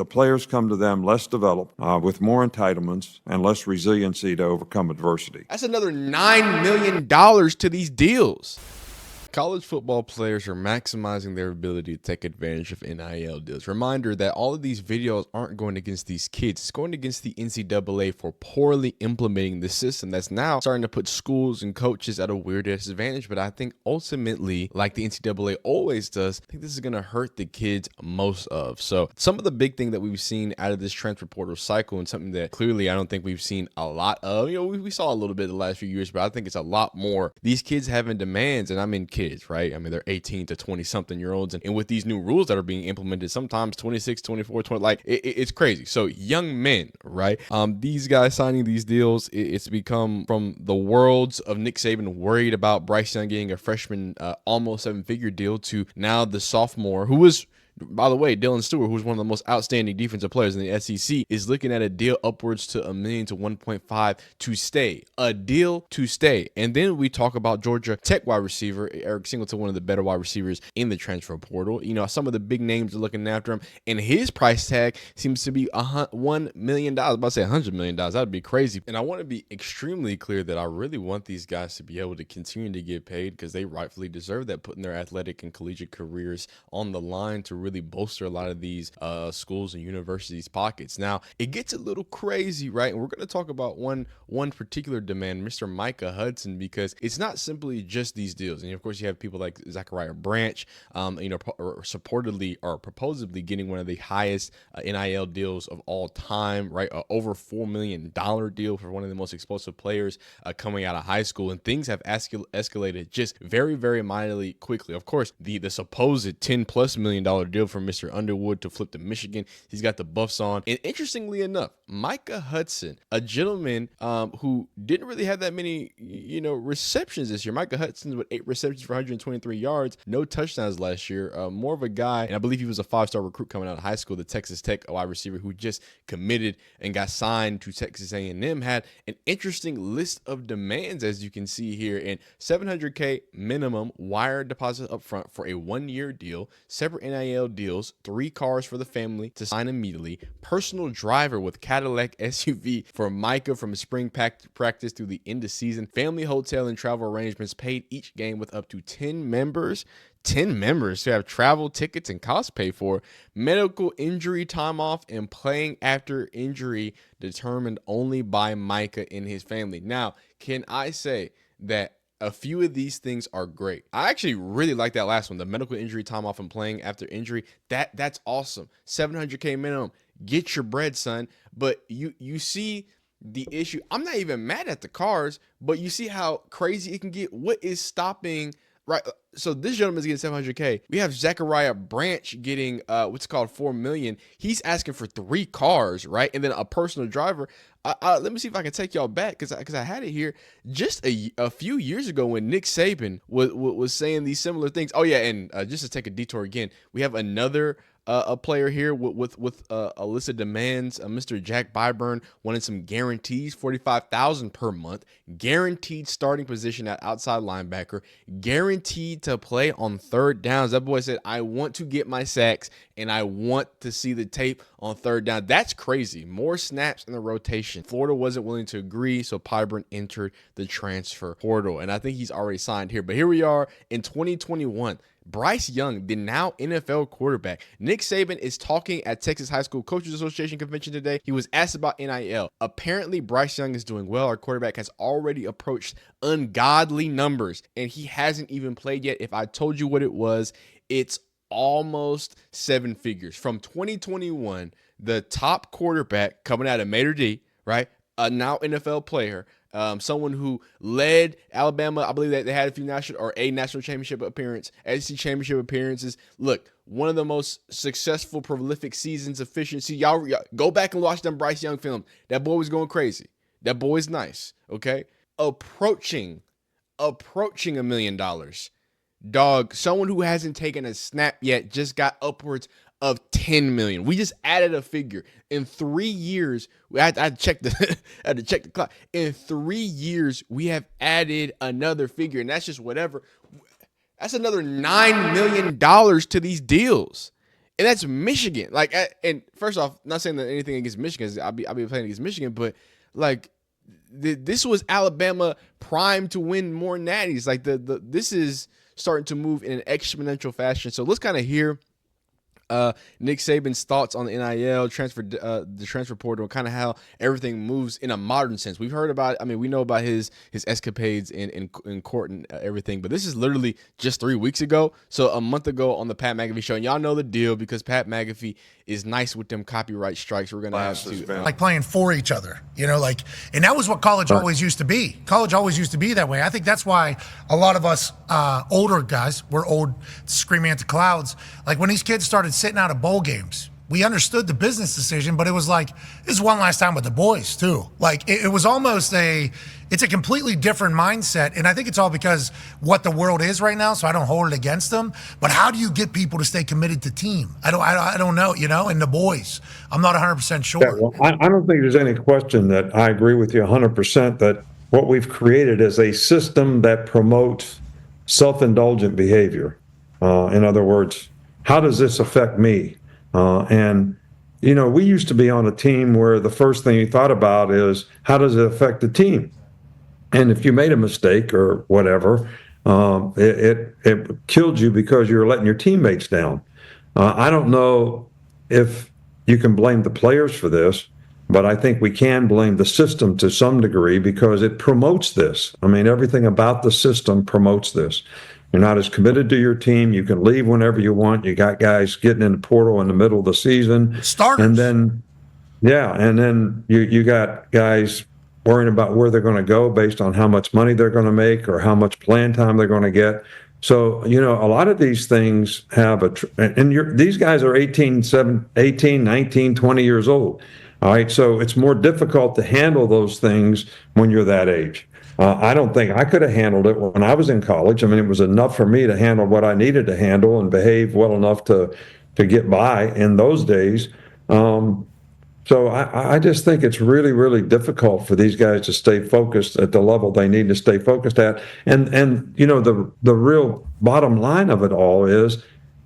The players come to them less developed, with more entitlements and less resiliency to overcome adversity. That's another $9 million to these deals. College football players are maximizing their ability to take advantage of NIL deals. Reminder that all of these videos aren't going against these kids. It's going against the NCAA for poorly implementing the system that's now starting to put schools and coaches at a weird disadvantage. But I think ultimately, like the NCAA always does, I think this is going to hurt the kids most of. So some of the big thing that we've seen out of this transfer portal cycle, and something that clearly I don't think we've seen a lot of, we saw a little bit the last few years, but I think it's a lot more. These kids having demands, and I mean kids, right? I mean, they're 18 to 20 something year olds. And with these new rules that are being implemented, sometimes 26, 24, 20, like it's crazy. So young men, right? These guys signing these deals, it's become from the worlds of Nick Saban worried about Bryce Young getting a freshman, almost 7-figure deal, to now the sophomore who was, by the way, Dylan Stewart, who's one of the most outstanding defensive players in the SEC, is looking at a deal upwards to $1 million to 1.5 to stay. A deal to stay. And then we talk about Georgia Tech wide receiver Eric Singleton, one of the better wide receivers in the transfer portal. Some of the big names are looking after him, and his price tag seems to be $1 million. I was about to say $100 million. That'd be crazy. And I want to be extremely clear that I really want these guys to be able to continue to get paid, because they rightfully deserve that, putting their athletic and collegiate careers on the line to really bolster a lot of these schools and universities' pockets. Now, it gets a little crazy, right? And we're going to talk about one particular demand, Mr. Micah Hudson, because it's not simply just these deals. And of course, you have people like Zachariah Branch, supportedly or proposably getting one of the highest NIL deals of all time, right? Over $4 million deal for one of the most explosive players coming out of high school. And things have escalated just very, very mightily quickly. Of course, the supposed $10+ million deal from Mr. Underwood to flip to Michigan. He's got the buffs on. And interestingly enough, Micah Hudson, a gentleman who didn't really have that many, receptions this year. Micah Hudson with 8 receptions for 123 yards, no touchdowns last year. More of a guy, and I believe he was a 5-star recruit coming out of high school. The Texas Tech wide receiver who just committed and got signed to Texas A&M had an interesting list of demands, as you can see here, and $700K minimum wire deposit up front for a 1-year deal, separate NIL deals, 3 cars for the family to sign immediately, personal driver with Cadillac SUV for Micah from spring practice through the end of season, family hotel and travel arrangements paid each game with up to 10 members who have travel tickets and costs paid for, medical injury time off, and playing after injury determined only by Micah and his family. Now, can I say that a few of these things are great? I actually really like that last one, the medical injury time off and playing after injury. That's awesome. $700K minimum. Get your bread, son. But you see the issue. I'm not even mad at the cars, but you see how crazy it can get. What is stopping? Right. So this gentleman's getting $700K. We have Zachariah Branch getting what's called $4 million. He's asking for 3 cars, right? And then a personal driver. Let me see if I can take y'all back, because I had it here just a few years ago when Nick Saban was saying these similar things. Oh yeah, and just to take a detour again, we have another a player here with a list of demands. Mr. Jack Byburn wanted some guarantees, $45,000 per month, guaranteed starting position at outside linebacker, guaranteed to play on third downs. That boy said, I want to get my sacks and I want to see the tape on third down. That's crazy. More snaps in the rotation. Florida wasn't willing to agree, so Pyburn entered the transfer portal, and I think he's already signed here. But here we are in 2021. Bryce Young, the now NFL quarterback. Nick Saban is talking at Texas High School Coaches Association convention today. He was asked about NIL. Apparently, Bryce Young is doing well. Our quarterback has already approached ungodly numbers, and he hasn't even played yet. If I told you what it was, it's almost 7 figures. From 2021, the top quarterback coming out of Mater D, right? A now NFL player, someone who led Alabama. I believe that they had a national championship appearance, SEC championship appearances. Look, one of the most successful, prolific seasons, efficiency. Y'all go back and watch them Bryce Young film. That boy was going crazy. That boy is nice. Okay. Approaching $1 million. Dog, someone who hasn't taken a snap yet just got upwards of 10 million. We just added a figure. In 3 years, I had to check the clock. In 3 years, we have added another figure, and that's just whatever. That's another $9 million to these deals. and that's Michigan. Like, and first off, not saying that anything against Michigan, I'll be playing against Michigan, but like this was Alabama primed to win more natties. Like this is starting to move in an exponential fashion. So let's kind of hear Nick Saban's thoughts on the NIL transfer, the transfer portal, and kind of how everything moves in a modern sense. We've heard about, I mean, we know about his escapades in court and everything, but this is literally just 3 weeks ago. So a month ago on the Pat McAfee show, and y'all know the deal because Pat McAfee is nice with them copyright strikes. We're gonna have to like playing for each other, like, and that was what college always used to be. College always used to be that way. I think that's why a lot of us older guys, we're old, screaming at the clouds. Like when these kids started sitting out of bowl games, we understood the business decision, but it was like, this is one last time with the boys too. Like it was almost it's a completely different mindset. And I think it's all because what the world is right now. So I don't hold it against them, but how do you get people to stay committed to team? I don't know, and the boys, I'm not 100% sure. Yeah, well, I don't think there's any question that I agree with you 100% that what we've created is a system that promotes self-indulgent behavior. In other words, how does this affect me? And we used to be on a team where the first thing you thought about is how does it affect the team? And if you made a mistake or whatever, it killed you because you were letting your teammates down. I don't know if you can blame the players for this, but I think we can blame the system to some degree because it promotes this. I mean, everything about the system promotes this. You're not as committed to your team. You can leave whenever you want. You got guys getting in the portal in the middle of the season. Starters. And then, you got guys worrying about where they're going to go based on how much money they're going to make or how much playing time they're going to get. So, a lot of these things have these guys are 18, 19, 20 years old. All right. So it's more difficult to handle those things when you're that age. I don't think I could have handled it when I was in college. I mean, it was enough for me to handle what I needed to handle and behave well enough to get by in those days. So I just think it's really, really difficult for these guys to stay focused at the level they need to stay focused at. And the real bottom line of it all is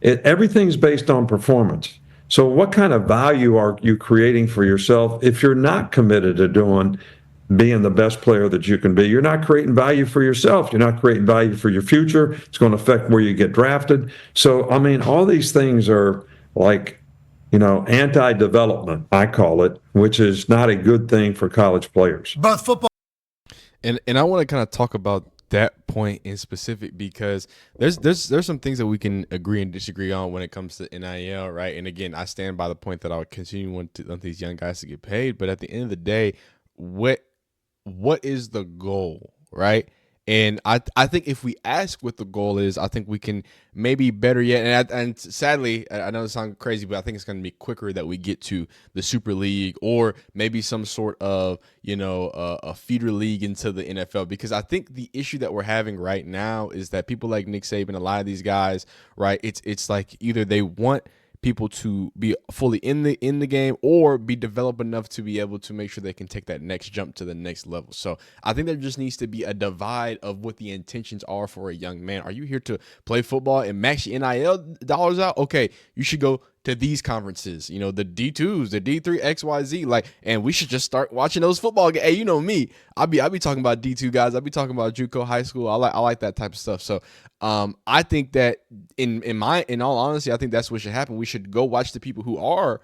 everything's based on performance. So what kind of value are you creating for yourself if you're not committed to being the best player that you can be? You're not creating value for yourself. You're not creating value for your future. It's going to affect where you get drafted. So, I mean, all these things are like, anti-development, I call it, which is not a good thing for college players. Both football. And I want to kind of talk about that point in specific because there's some things that we can agree and disagree on when it comes to NIL, right? And again, I stand by the point that I would continue want these young guys to get paid, but at the end of the day, what is the goal, right? And I think if we ask what the goal is, I think we can maybe better yet. And sadly, I know it sounds crazy, but I think it's going to be quicker that we get to the Super League or maybe some sort of, a feeder league into the NFL. Because I think the issue that we're having right now is that people like Nick Saban, a lot of these guys, right? It's like either they want people to be fully in the game or be developed enough to be able to make sure they can take that next jump to the next level. So I think there just needs to be a divide of what the intentions are for a young man. Are you here to play football and max your NIL dollars out? Okay, you should go to these conferences, the D2s, the D3, XYZ, and we should just start watching those football games. Hey, you know me, I'll be talking about D2 guys. I'll be talking about JUCO high school. I like that type of stuff. So I think that in all honesty, I think that's what should happen. We should go watch the people who are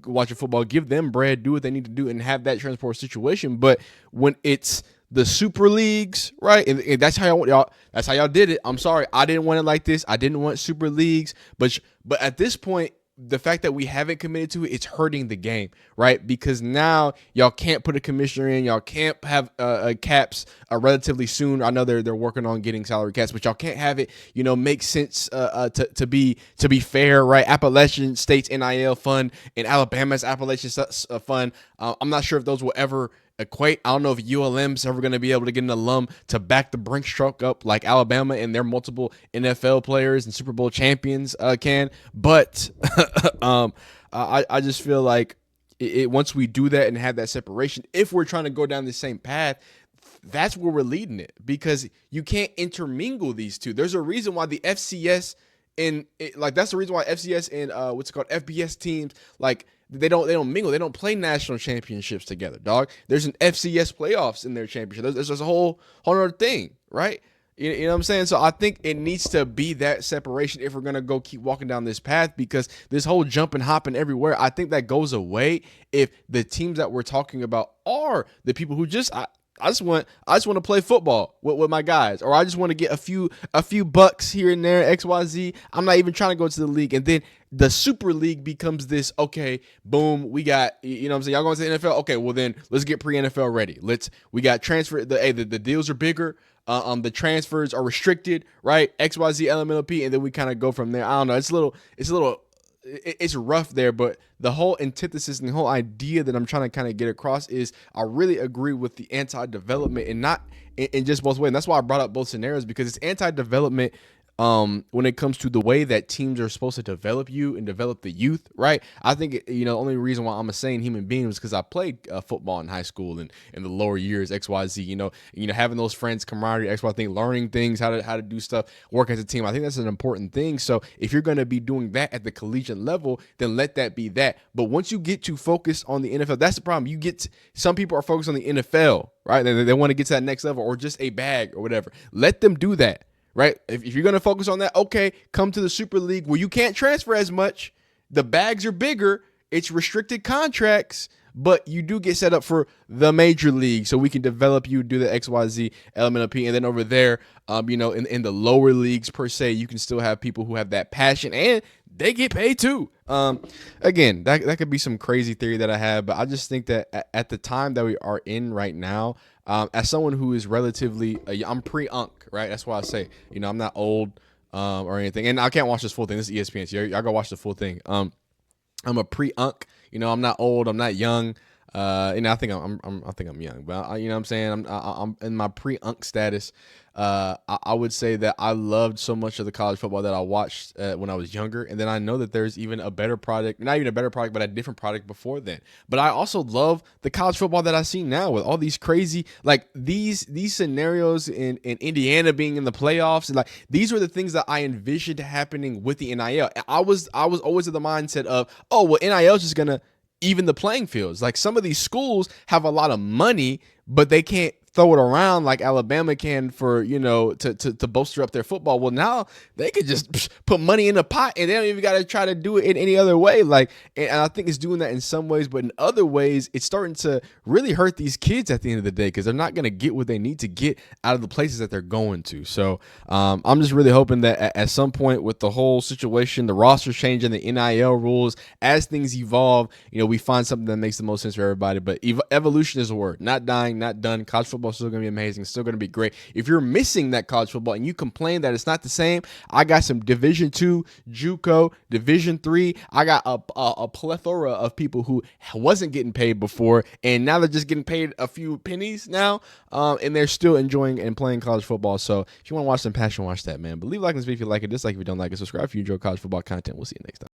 watching football, give them bread, do what they need to do, and have that transport situation. But when it's the super leagues, right? And that's how y'all did it. I'm sorry, I didn't want it like this. I didn't want super leagues, but at this point, the fact that we haven't committed to it, it's hurting the game, right? Because now y'all can't put a commissioner in, y'all can't have caps relatively soon. I know they're working on getting salary caps, but y'all can't have it, make sense to be fair, right? Appalachian State's NIL fund and Alabama's Appalachian fund. I'm not sure if those will ever equate. I don't know if ULM's ever going to be able to get an alum to back the Brinks truck up like Alabama and their multiple NFL players and Super Bowl champions can. But I just feel like once we do that and have that separation, if we're trying to go down the same path, that's where we're leading it, because you can't intermingle these two. There's a reason why the FCS like that's the reason why FCS and what's it called FBS teams, like they don't mingle. They don't play national championships together, dog. There's an FCS playoffs in their championship. There's a whole other thing, right? You know what I'm saying? So I think it needs to be that separation if we're going to go keep walking down this path, because this whole jumping, hopping everywhere, I think that goes away if the teams that we're talking about are the people who I just want to play football with my guys, or I just want to get a few bucks here and there, XYZ. I'm not even trying to go to the league. And then the Super League becomes this, okay, boom, we got, you know what I'm saying, y'all going to the NFL? Okay, well then let's get pre-NFL ready. We got transfer, the deals are bigger. The transfers are restricted, right? XYZ, LMLP, and then we kind of go from there. I don't know. It's rough there, but the whole antithesis and the whole idea that I'm trying to kind of get across is I really agree with the anti-development, and not in just both ways. And that's why I brought up both scenarios, because it's anti-development when it comes to the way that teams are supposed to develop you and develop the youth, right? I think, the only reason why I'm a sane human being was because I played football in high school and in the lower years, XYZ, having those friends, camaraderie, XYZ thing, learning things, how to do stuff, work as a team. I think that's an important thing. So if you're going to be doing that at the collegiate level, then let that be that. But once you get to focus on the NFL, that's the problem. Some people are focused on the NFL, right? They want to get to that next level, or just a bag or whatever. Let them do that. Right? If you're going to focus on that, okay, come to the Super League where you can't transfer as much. The bags are bigger. It's restricted contracts, but you do get set up for the major league, so we can develop you, do the XYZ, LMNP, and then over there, in the lower leagues per se, you can still have people who have that passion, and they get paid too. Again, that could be some crazy theory that I have, but I just think that at the time that we are in right now, as someone who is relatively, I'm pre-unk, right? That's why I say, I'm not old or anything, and I can't watch this full thing. This is ESPN, so y'all go watch the full thing. I'm a pre-unk. I'm not old. I'm not young. I think I'm young, but you know what I'm saying? I'm in my pre-unk status. I would say that I loved so much of the college football that I watched when I was younger, and then I know that there's even a better product, not even a better product, but a different product before then. But I also love the college football that I see now with all these crazy, like these scenarios in Indiana being in the playoffs, and like these were the things that I envisioned happening with the NIL. I was always of the mindset of, oh well, NIL is just gonna even the playing fields. Like some of these schools have a lot of money, but they can't throw it around like Alabama can for, to bolster up their football. Well, now they could just put money in a pot and they don't even got to try to do it in any other way. Like, and I think it's doing that in some ways, but in other ways, it's starting to really hurt these kids at the end of the day, because they're not going to get what they need to get out of the places that they're going to. So I'm just really hoping that at some point with the whole situation, the rosters changing, the NIL rules, as things evolve, we find something that makes the most sense for everybody. But evolution is a word, not dying, not done. College football is still going to be amazing. It's still going to be great. If you're missing that college football and you complain that it's not the same, I got some Division II, JUCO, Division III. I got a plethora of people who wasn't getting paid before, and now they're just getting paid a few pennies now, and they're still enjoying and playing college football. So if you want to watch some passion, watch that, man. But leave a like on this video if you like it, dislike if you don't like it, subscribe if you enjoy college football content. We'll see you next time.